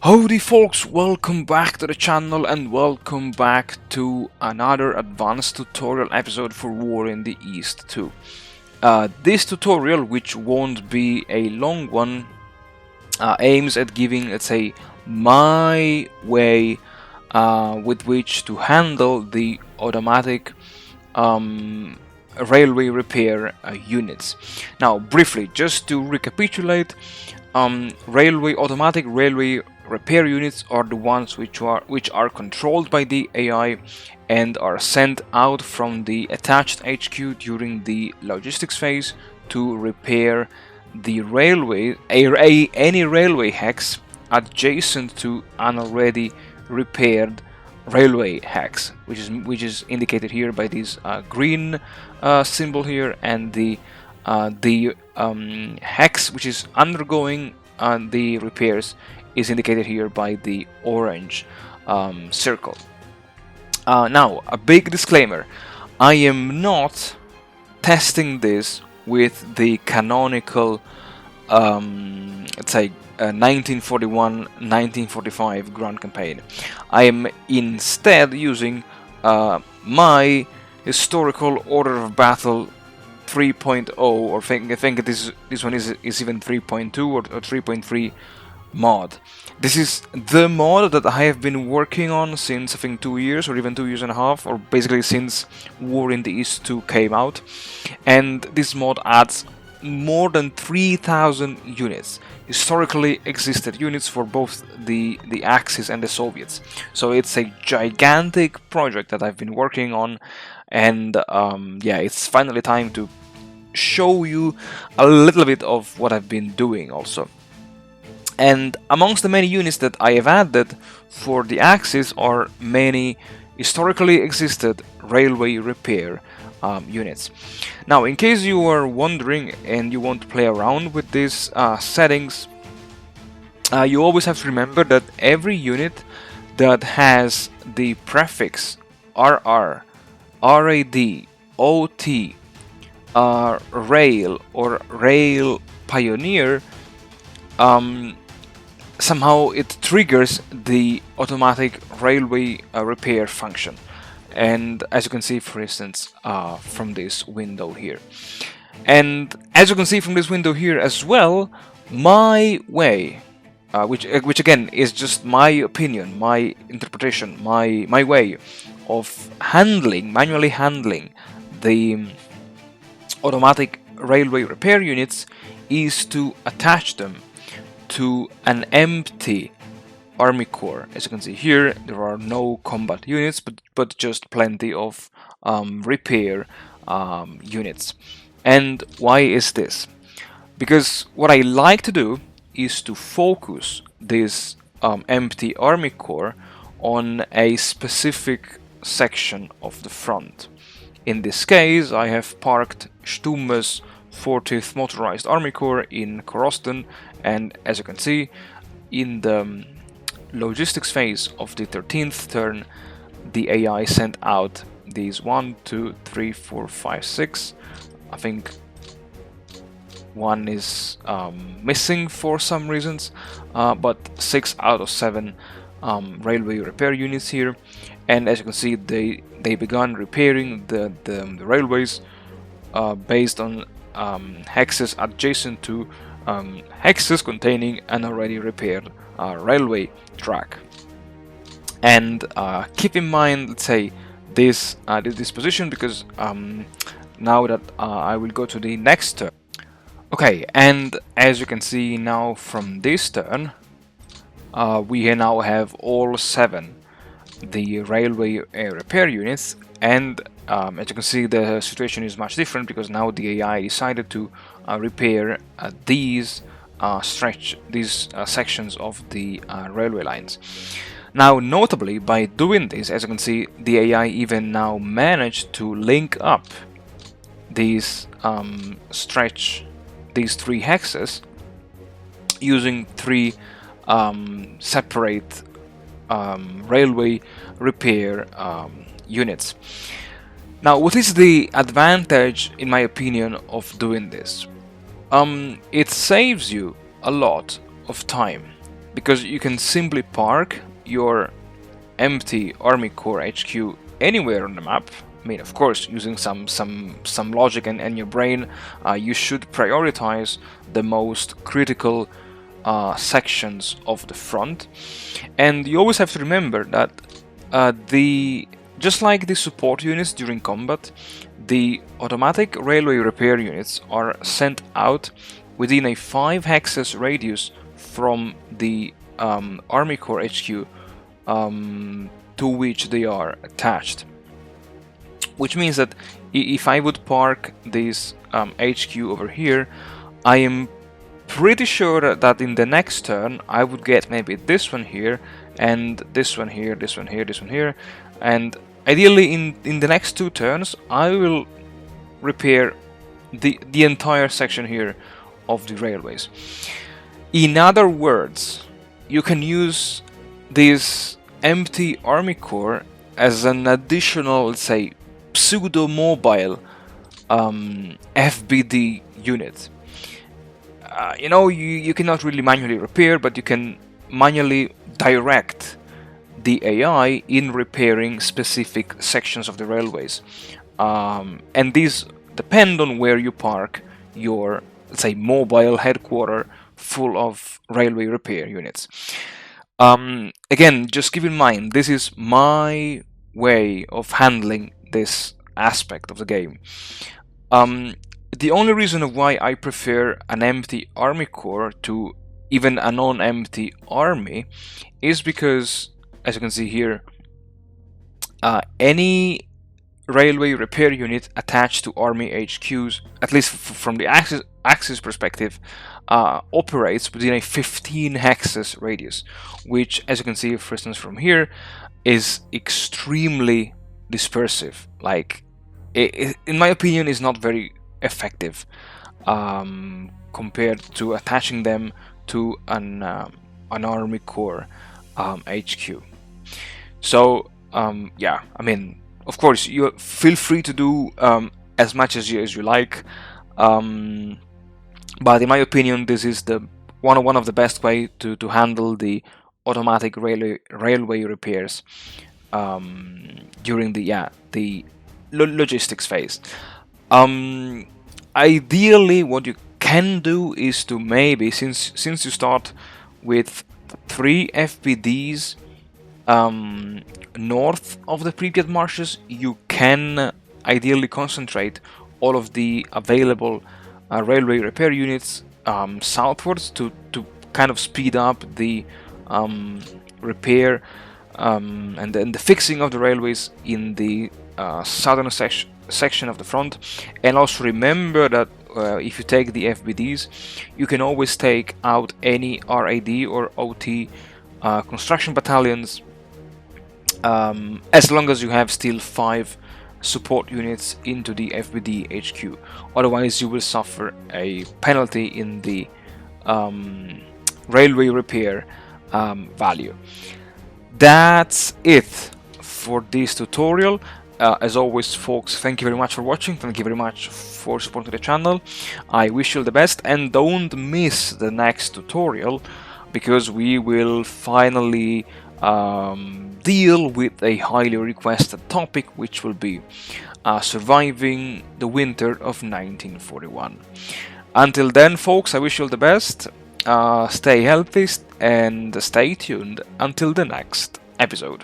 Howdy folks, welcome back to the channel and welcome back to another advanced tutorial episode for War in the East 2. This tutorial, which won't be a long one, aims at giving, let's say, my way with which to handle the automatic railway repair units. Now, briefly, just to recapitulate, automatic railway repair units are the ones which are controlled by the AI and are sent out from the attached HQ during the logistics phase to repair the railway, any railway hex adjacent to an already repaired railway hex, which is indicated here by this green symbol here, and the hex which is undergoing the repairs is indicated here by the orange circle. Now, a big disclaimer: I am not testing this with the canonical, let's say, 1941-1945 ground campaign. I am instead using my historical order of battle 3.0, or I think this one is even 3.2 or 3.3 mod. This is the mod that I have been working on since I think 2 years or even 2 years and a half, or basically since War in the East 2 came out, and this mod adds more than 3,000 units, historically existed units for both the Axis and the Soviets. So it's a gigantic project that I've been working on, and yeah, it's finally time to show you a little bit of what I've been doing also. And amongst the many units that I have added for the Axis are many historically existed railway repair units. Now, in case you are wondering and you want to play around with these settings, you always have to remember that every unit that has the prefix RR, RAD, OT, rail or rail pioneer, somehow it triggers the automatic railway repair function. And as you can see, for instance, from this window here, and as you can see from this window here as well, my way, which again is just my opinion, my interpretation, my way of manually handling the automatic railway repair units, is to attach them to an empty army corps. As you can see here, there are no combat units, but just plenty of repair units. And why is this? Because what I like to do is to focus this empty army corps on a specific section of the front. In this case, I have parked Stumme's 40th Motorized Army Corps in Korosten, and as you can see, in the logistics phase of the 13th turn, the AI sent out these 1, 2, 3, 4, 5, 6. I think one is missing for some reasons, but 6 out of 7 railway repair units here. And as you can see, they began repairing the railways based on hexes adjacent to hexes containing an already repaired railway track. And keep in mind, let's say, this position, because now that I will go to the next turn. Okay, and as you can see now from this turn, we now have all 7 the railway repair units, and as you can see, the situation is much different because now the AI decided to repair these sections of the railway lines. Now, notably, by doing this, as you can see, the AI even now managed to link up these these 3 hexes using 3 separate railway repair units. Now, what is the advantage, in my opinion, of doing this? It saves you a lot of time. because you can simply park your empty Army Corps HQ anywhere on the map. I mean, of course, using some logic and your brain, you should prioritize the most critical sections of the front. And you always have to remember that just like the support units during combat, the automatic railway repair units are sent out within a 5 hexes radius from the Army Corps HQ to which they are attached. Which means that if I would park this HQ over here, I am pretty sure that in the next turn I would get maybe this one here, and this one here, this one here, this one here, and ideally in the next 2 turns I will repair the entire section here of the railways. In other words, you can use this empty Army Corps as an additional, let's say, pseudo-mobile FBD unit. You know, you cannot really manually repair, but you can manually direct the AI in repairing specific sections of the railways. And these depend on where you park your, let's say, mobile headquarter full of railway repair units. Again, just keep in mind, this is my way of handling this aspect of the game. The only reason why I prefer an empty Army Corps to even a non-empty army is because, as you can see here, any railway repair unit attached to army HQs, at least from the Axis perspective, operates within a 15 hexes radius, which, as you can see, for instance, from here, is extremely dispersive. Like, in my opinion, is not very effective compared to attaching them to an Army Corps HQ. So yeah, I mean, of course, you feel free to do as much as you like, but in my opinion, this is the one of the best way to handle the automatic railway repairs during the logistics phase. Ideally, what you can do is to maybe, since you start with 3 FPDs north of the Pripyat marshes, you can ideally concentrate all of the available railway repair units southwards to kind of speed up the repair and then the fixing of the railways in the southern section of the front. And also remember that if you take the FBDs, you can always take out any RAD or OT construction battalions, as long as you have still 5 support units into the FBD HQ. Otherwise, you will suffer a penalty in the railway repair value. That's it for this tutorial. As always, folks, thank you very much for watching, thank you very much for supporting the channel. I wish you the best, and don't miss the next tutorial, because we will finally deal with a highly requested topic, which will be surviving the winter of 1941. Until then, folks, I wish you all the best, stay healthy, and stay tuned until the next episode.